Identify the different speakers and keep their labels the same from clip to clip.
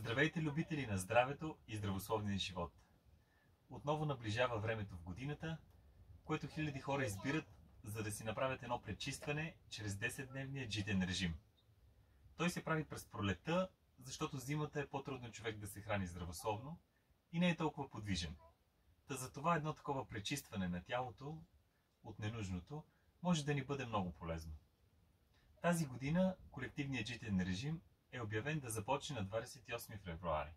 Speaker 1: Здравейте, любители на здравето и здравословния живот! Отново наближава времето в годината, което хиляди хора избират, за да си направят едно пречистване чрез 10-дневния джитен режим. Той се прави през пролетта, защото зимата е по-трудно човек да се храни здравословно и не е толкова подвижен. Та затова едно такова пречистване на тялото от ненужното може да ни бъде много полезно. Тази година колективният джитен режим е обявен да започне на 28 февруари.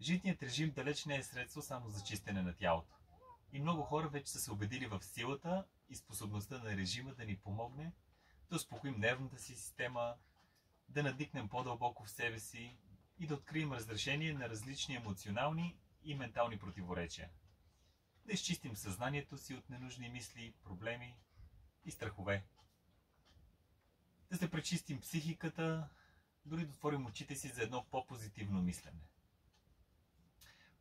Speaker 1: Житният режим далеч не е средство само за чистене на тялото. И много хора вече са се убедили в силата и способността на режима да ни помогне да успокоим нервната си система, да надникнем по-дълбоко в себе си и да открием разрешение на различни емоционални и ментални противоречия. Да изчистим съзнанието си от ненужни мисли, проблеми и страхове. Да се пречистим психиката, дори да отворим очите си за едно по-позитивно мислене.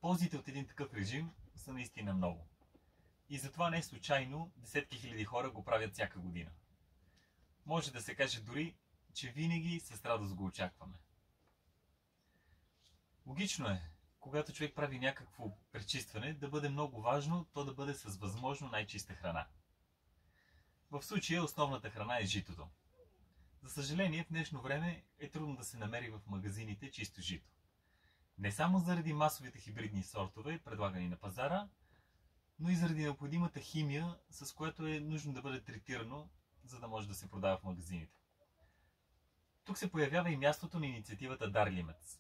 Speaker 1: Ползите от един такъв режим са наистина много. И затова не е случайно десетки хиляди хора го правят всяка година. Може да се каже дори, че винаги с радост го очакваме. Логично е, когато човек прави някакво пречистване, да бъде много важно то да бъде с възможно най-чиста храна. В случая основната храна е житото. За съжаление, в днешно време е трудно да се намери в магазините чисто жито. Не само заради масовите хибридни сортове, предлагани на пазара, но и заради необходимата химия, с която е нужно да бъде третирано, за да може да се продава в магазините. Тук се появява и мястото на инициативата Дар Лимец.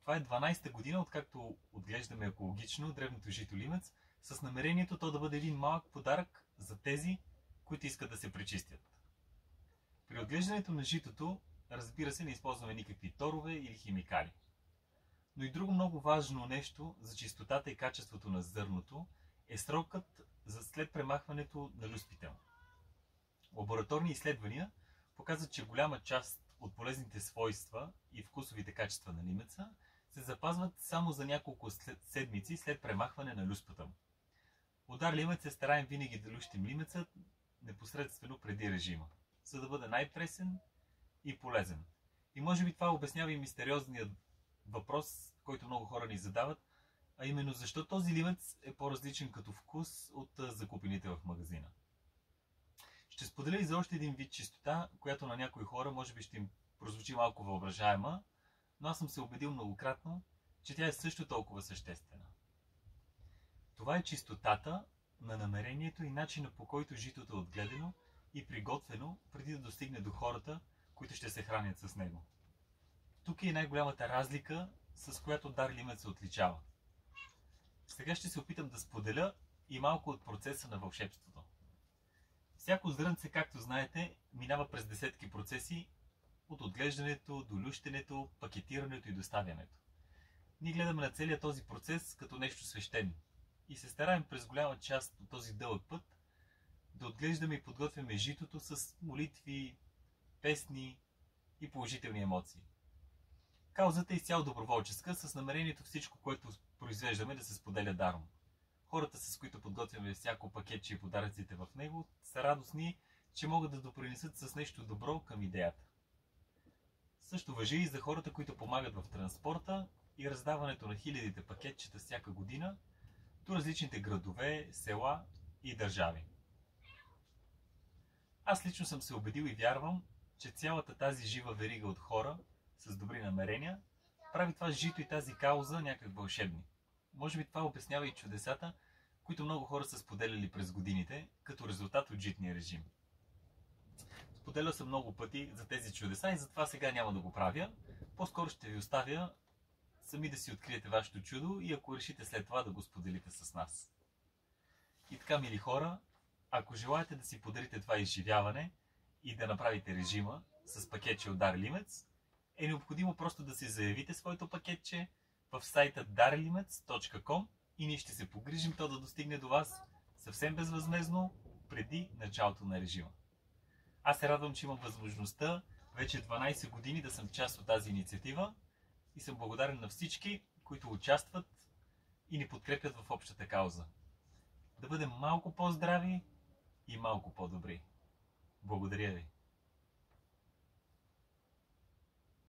Speaker 1: Това е 12-та година, откакто отглеждаме екологично древното жито Лимец, с намерението то да бъде един малък подарък за тези, които искат да се пречистят. При отглеждането на житото, разбира се, не използваме никакви торове или химикали. Но и друго много важно нещо за чистотата и качеството на зърното е срокът за след премахването на люспите. Лабораторни изследвания показват, че голяма част от полезните свойства и вкусовите качества на лимеца се запазват само за няколко седмици след премахване на люспата му. От Дар Лимец се стараем винаги да лющим лимеца непосредствено преди режима, за да бъде най-пресен и полезен. И може би това обяснява и мистериозният въпрос, който много хора ни задават, а именно защо този лимец е по-различен като вкус от закупените в магазина. Ще споделя и за още един вид чистота, която на някои хора може би ще им прозвучи малко въображаема, но аз съм се убедил многократно, че тя е също толкова съществена. Това е чистотата на намерението и начина, по който житото е отгледано и приготвено преди да достигне до хората, които ще се хранят с него. Тук е най-голямата разлика, с която Дар Лимец се отличава. Сега ще се опитам да споделя и малко от процеса на вълшебството. Всяко зрънце, както знаете, минава през десетки процеси от отглеждането до лющенето, пакетирането и доставянето. Ние гледаме на целия този процес като нещо свещено и се стараем през голяма част от този дълъг път да отглеждаме и подготвяме житото с молитви, песни и положителни емоции. Каузата е изцяло доброволческа, с намерението всичко, което произвеждаме, да се споделя даром. Хората, с които подготвяме всяко пакетче и подаръците в него, са радостни, че могат да допринесат с нещо добро към идеята. Също важи и за хората, които помагат в транспорта и раздаването на хилядите пакетчета всяка година до различните градове, села и държави. Аз лично съм се убедил и вярвам, че цялата тази жива верига от хора с добри намерения прави това жито и тази кауза някак вълшебни. Може би това обяснява и чудесата, които много хора са споделяли през годините, като резултат от житния режим. Споделял съм много пъти за тези чудеса и затова сега няма да го правя. По-скоро ще ви оставя сами да си откриете вашето чудо и ако решите след това да го споделите с нас. И така, мили хора, ако желаете да си подарите това изживяване и да направите режима с пакетче от Дар Лимец, е необходимо просто да си заявите своето пакетче в сайта darlimec.com и ние ще се погрижим то да достигне до вас съвсем безвъзмездно преди началото на режима. Аз се радвам, че имам възможността вече 12 години да съм част от тази инициатива и съм благодарен на всички, които участват и ни подкрепят в общата кауза. Да бъдем малко по-здрави и малко по-добри. Благодаря ви!